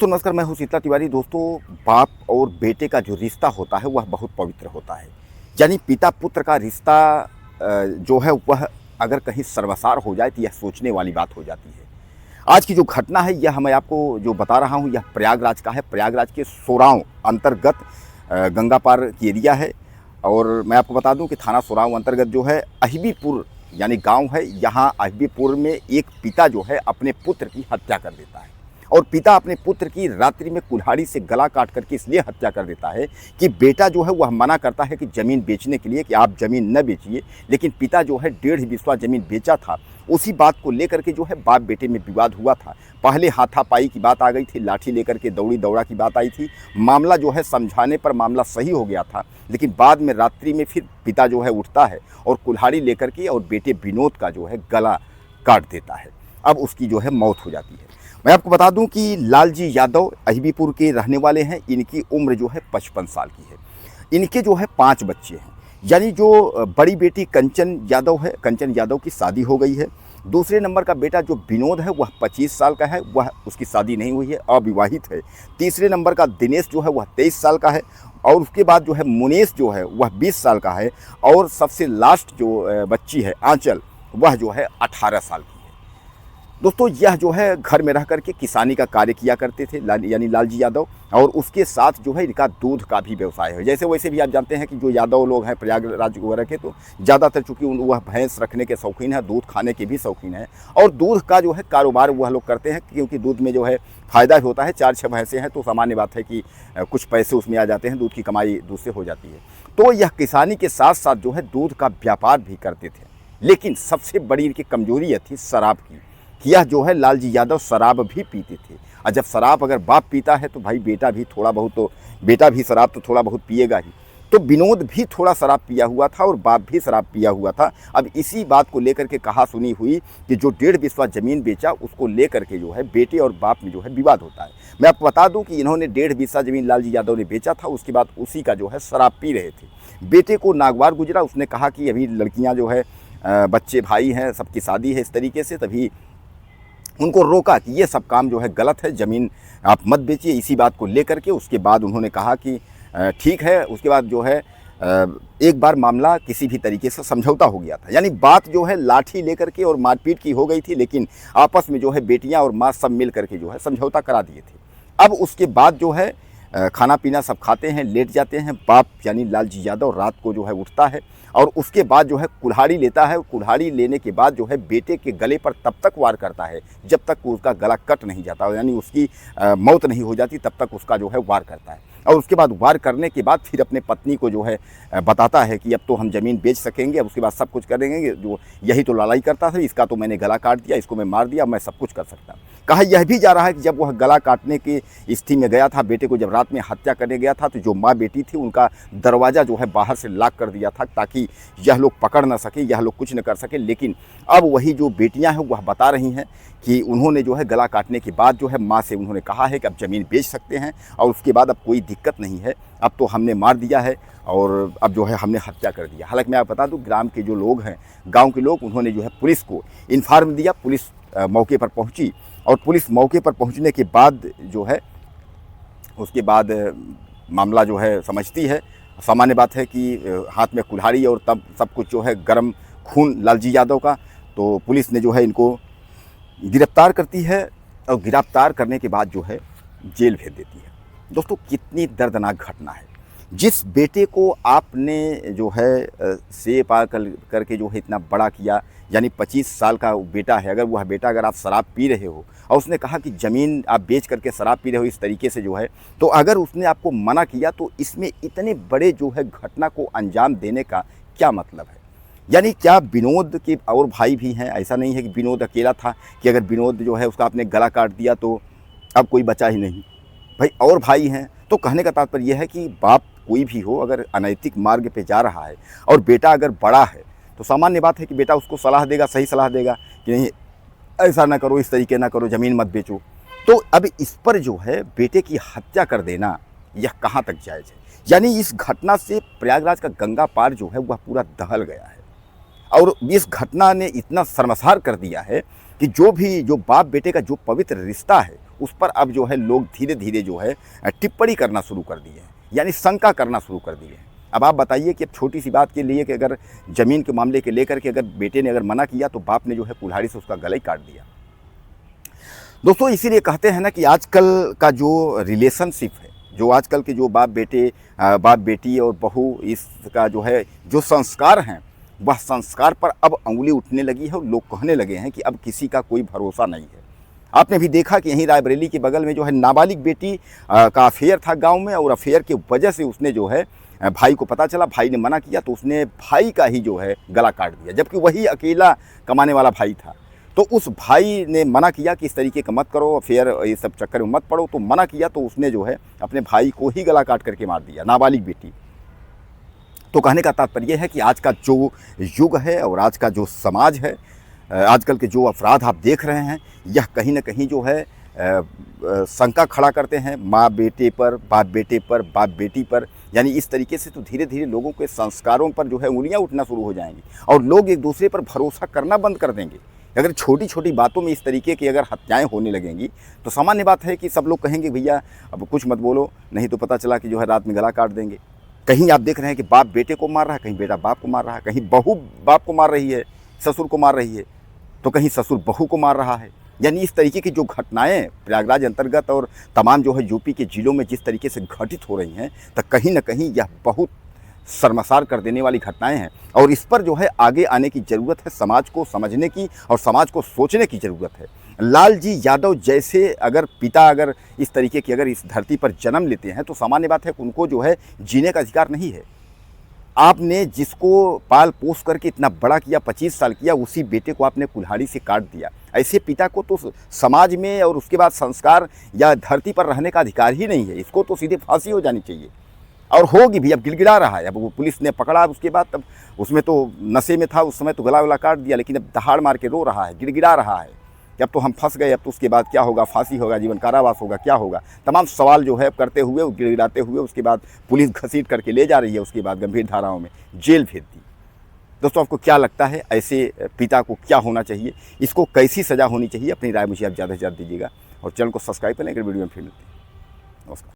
दोस्तों नमस्कार, मैं हूं शीतला तिवारी। दोस्तों, बाप और बेटे का जो रिश्ता होता है वह बहुत पवित्र होता है। यानी पिता पुत्र का रिश्ता जो है वह अगर कहीं सर्वसार हो जाए तो यह सोचने वाली बात हो जाती है। आज की जो घटना है यह मैं आपको जो बता रहा हूं यह प्रयागराज का है। प्रयागराज के सोराव अंतर्गत गंगा पार की एरिया है। और मैं आपको बता दूं कि थाना सोराव अंतर्गत जो है अहिबीपुर यानी गांव है। यहाँ अहिबीपुर में एक पिता जो है अपने पुत्र की हत्या कर देता है। और पिता अपने पुत्र की रात्रि में कुल्हाड़ी से गला काट करके इसलिए हत्या कर देता है कि बेटा जो है वह मना करता है कि ज़मीन बेचने के लिए कि आप ज़मीन न बेचिए। लेकिन पिता जो है 1.5 बिस्वा ज़मीन बेचा था। उसी बात को लेकर के जो है बाप बेटे में विवाद हुआ था। पहले हाथापाई की बात आ गई थी, लाठी लेकर के दौड़ी दौड़ा की बात आई थी। मामला जो है समझाने पर मामला सही हो गया था। लेकिन बाद में रात्रि में फिर पिता जो है उठता है और कुल्हाड़ी लेकर के और बेटे विनोद का जो है गला काट देता है। अब उसकी जो है मौत हो जाती है। मैं आपको बता दूं कि लालजी यादव अहिबीपुर के रहने वाले हैं। इनकी उम्र जो है 55 साल की है। इनके जो है 5 बच्चे हैं। यानी जो बड़ी बेटी कंचन यादव है, कंचन यादव की शादी हो गई है। दूसरे नंबर का बेटा जो विनोद है वह 25 साल का है, वह उसकी शादी नहीं हुई है, अविवाहित है। तीसरे नंबर का दिनेश जो है वह 23 साल का है। और उसके बाद जो है मुनेश जो है वह 20 साल का है। और सबसे लास्ट जो बच्ची है आंचल, वह जो है 18 साल की है। दोस्तों, यह जो है घर में रह करके किसानी का कार्य किया करते थे यानी लालजी यादव। और उसके साथ जो है इनका दूध का भी व्यवसाय है। जैसे वैसे भी आप जानते हैं कि जो यादव लोग हैं प्रयागराज वगैरह के, तो ज़्यादातर चूँकि वह भैंस रखने के शौकीन है, दूध खाने के भी शौकीन है। और दूध का जो है कारोबार वह लोग करते हैं क्योंकि दूध में जो है फ़ायदा भी होता है। 4-6 भैंसें हैं तो सामान्य बात है कि कुछ पैसे उसमें आ जाते हैं, दूध की कमाई दूध से हो जाती है। तो यह किसानी के साथ साथ जो है दूध का व्यापार भी करते थे। लेकिन सबसे बड़ी इनकी कमजोरी यह थी शराब की। यह जो है लालजी यादव शराब भी पीते थे। और जब शराब अगर बाप पीता है तो भाई बेटा भी थोड़ा बहुत, तो बेटा भी शराब तो थोड़ा बहुत पिएगा ही। तो विनोद भी थोड़ा शराब पिया हुआ था और बाप भी शराब पिया हुआ था। अब इसी बात को लेकर के कहा सुनी हुई कि जो 1.5 बिस्वा ज़मीन बेचा उसको लेकर के जो है बेटे और बाप में जो है विवाद होता है। मैं आपको बता दूं कि इन्होंने 1.5 बिस्वा ज़मीन लालजी यादव ने बेचा था। उसके बाद उसी का जो है शराब पी रहे थे। बेटे को नागवार गुजरा। उसने कहा कि अभी लड़कियाँ जो है बच्चे भाई हैं, सबकी शादी है इस तरीके से। तभी उनको रोका कि ये सब काम जो है गलत है, ज़मीन आप मत बेचिए। इसी बात को लेकर के उसके बाद उन्होंने कहा कि ठीक है। उसके बाद जो है एक बार मामला किसी भी तरीके से समझौता हो गया था। यानी बात जो है लाठी लेकर के और मारपीट की हो गई थी। लेकिन आपस में जो है बेटियां और माँ सब मिल करके जो है समझौता करा दिए थे। अब उसके बाद जो है खाना पीना सब खाते हैं, लेट जाते हैं। बाप यानी लालजी यादव रात को जो है उठता है और उसके बाद जो है कुल्हाड़ी लेता है। कुल्हाड़ी लेने के बाद जो है बेटे के गले पर तब तक वार करता है जब तक उसका गला कट नहीं जाता, यानी उसकी मौत नहीं हो जाती, तब तक उसका जो है वार करता है। और उसके बाद वार करने के बाद फिर अपने पत्नी को जो है बताता है कि अब तो हम ज़मीन बेच सकेंगे, अब उसके बाद सब कुछ करेंगे। जो यही तो लड़ाई करता था, इसका तो मैंने गला काट दिया, इसको मैं मार दिया, मैं सब कुछ कर सकता। कहा यह भी जा रहा है कि जब वह गला काटने की स्थिति में गया था, बेटे को जब रात में हत्या करने गया था, तो जो माँ बेटी थी उनका दरवाज़ा जो है बाहर से लॉक कर दिया था ताकि यह लोग पकड़ ना सके, यह लोग कुछ न कर सके। लेकिन अब वही जो बेटियां हैं वह बता रही हैं कि उन्होंने जो है गला काटने के बाद जो है माँ से उन्होंने कहा है कि अब ज़मीन बेच सकते हैं और उसके बाद अब कोई दिक्कत नहीं है, अब तो हमने मार दिया है और अब जो है हमने हत्या कर दिया। हालांकि मैं आपको बता दूं, ग्राम के जो लोग हैं, गांव के लोग, उन्होंने जो है पुलिस को इन्फॉर्म दिया। पुलिस मौके पर पहुंची और पुलिस मौके पर पहुंचने के बाद जो है उसके बाद मामला जो है समझती है। सामान्य बात है कि हाथ में कुल्हाड़ी और तब सब कुछ जो है गर्म खून लालजी यादव का। तो पुलिस ने जो है इनको गिरफ्तार करती है और गिरफ्तार करने के बाद जो है जेल भेज देती है। दोस्तों, कितनी दर्दनाक घटना है। जिस बेटे को आपने जो है से पार करके जो है इतना बड़ा किया, यानी 25 साल का बेटा है। अगर वह बेटा, अगर आप शराब पी रहे हो और उसने कहा कि ज़मीन आप बेच करके शराब पी रहे हो इस तरीके से जो है, तो अगर उसने आपको मना किया तो इसमें इतने बड़े जो है घटना को अंजाम देने का क्या मतलब है। यानी क्या विनोद के और भाई भी हैं? ऐसा नहीं है कि विनोद अकेला था कि अगर विनोद जो है उसका आपने गला काट दिया तो अब कोई बचा ही नहीं। भाई और भाई हैं। तो कहने का तात्पर्य यह है कि बाप कोई भी हो, अगर अनैतिक मार्ग पे जा रहा है और बेटा अगर बड़ा है तो सामान्य बात है कि बेटा उसको सलाह देगा, सही सलाह देगा कि नहीं ऐसा ना करो, इस तरीके ना करो, ज़मीन मत बेचो। तो अब इस पर जो है बेटे की हत्या कर देना यह कहाँ तक जायज़ है। यानी इस घटना से प्रयागराज का गंगा पार जो है वह पूरा दहल गया है। और इस घटना ने इतना शर्मसार कर दिया है कि जो बाप बेटे का जो पवित्र रिश्ता है उस पर अब जो है लोग धीरे धीरे जो है टिप्पणी करना शुरू कर दिए हैं, यानी शंका करना शुरू कर दिए हैं। अब आप बताइए कि अब छोटी सी बात के लिए कि अगर ज़मीन के मामले के लेकर के अगर बेटे ने अगर मना किया तो बाप ने जो है कुल्हाड़ी से उसका गला ही काट दिया। दोस्तों इसीलिए कहते हैं ना कि आजकल का जो रिलेशनशिप है, जो आजकल के जो बाप बेटी और बहू, इसका जो है जो संस्कार हैं, वह संस्कार पर अब उंगली उठने लगी है और लोग कहने लगे हैं कि अब किसी का कोई भरोसा नहीं है। आपने भी देखा कि यहीं रायबरेली के बगल में जो है नाबालिग बेटी का अफेयर था गांव में, और अफेयर की वजह से उसने जो है भाई को पता चला, भाई ने मना किया तो उसने भाई का ही जो है गला काट दिया, जबकि वही अकेला कमाने वाला भाई था। तो उस भाई ने मना किया कि इस तरीके का मत करो, अफेयर ये सब चक्कर में मत पड़ो, तो मना किया तो उसने जो है अपने भाई को ही गला काट करके मार दिया, नाबालिग बेटी। तो कहने का तात्पर्य है कि आज का जो युग है और आज का जो समाज है, आजकल के जो अपराध आप देख रहे हैं, यह कहीं ना कहीं जो है शंका खड़ा करते हैं माँ बेटे पर, बाप बेटे पर, बाप बेटी पर। यानी इस तरीके से तो धीरे धीरे लोगों के संस्कारों पर जो है उंगलियां उठना शुरू हो जाएंगी और लोग एक दूसरे पर भरोसा करना बंद कर देंगे। अगर छोटी छोटी बातों में इस तरीके की अगर हत्याएं होने लगेंगी तो सामान्य बात है कि सब लोग कहेंगे भैया अब कुछ मत बोलो, नहीं तो पता चला कि जो है रात में गला काट देंगे। कहीं आप देख रहे हैं कि बाप बेटे को मार रहा है, कहीं बेटा बाप को मार रहा है, कहीं बहू बाप को मार रही है, ससुर को मार रही है, तो कहीं ससुर बहू को मार रहा है। यानी इस तरीके की जो घटनाएं प्रयागराज अंतर्गत और तमाम जो है यूपी के जिलों में जिस तरीके से घटित हो रही हैं, तो कहीं ना कहीं यह बहुत शर्मसार कर देने वाली घटनाएं हैं और इस पर जो है आगे आने की ज़रूरत है, समाज को समझने की और समाज को सोचने की ज़रूरत है। लालजी यादव जैसे अगर पिता अगर इस तरीके की अगर इस धरती पर जन्म लेते हैं तो सामान्य बात है कि उनको जो है जीने का अधिकार नहीं है। आपने जिसको पाल पोस करके इतना बड़ा किया, 25 साल किया, उसी बेटे को आपने कुल्हाड़ी से काट दिया। ऐसे पिता को तो समाज में और उसके बाद संस्कार या धरती पर रहने का अधिकार ही नहीं है। इसको तो सीधे फांसी हो जानी चाहिए और होगी भी। अब गिड़गिड़ा रहा है, अब वो पुलिस ने पकड़ा, उसके बाद तब उसमें तो नशे में था उस समय, तो गला वला काट दिया, लेकिन अब दहाड़ मार के रो रहा है, गिड़गिड़ा रहा है कि अब तो हम फंस गए, अब तो उसके बाद क्या होगा, फांसी होगा, जीवन कारावास होगा, क्या होगा, तमाम सवाल जो है करते हुए, गिड़गिड़ाते हुए उसके बाद पुलिस घसीट करके ले जा रही है, उसके बाद गंभीर धाराओं में जेल भेज दी। दोस्तों आपको क्या लगता है, ऐसे पिता को क्या होना चाहिए, इसको कैसी सज़ा होनी चाहिए? अपनी राय मुझे आप ज़्यादा से ज़्यादा दीजिएगा और चैनल को सब्सक्राइब करें। अगर वीडियो में फिर मिलते हैं। नमस्कार।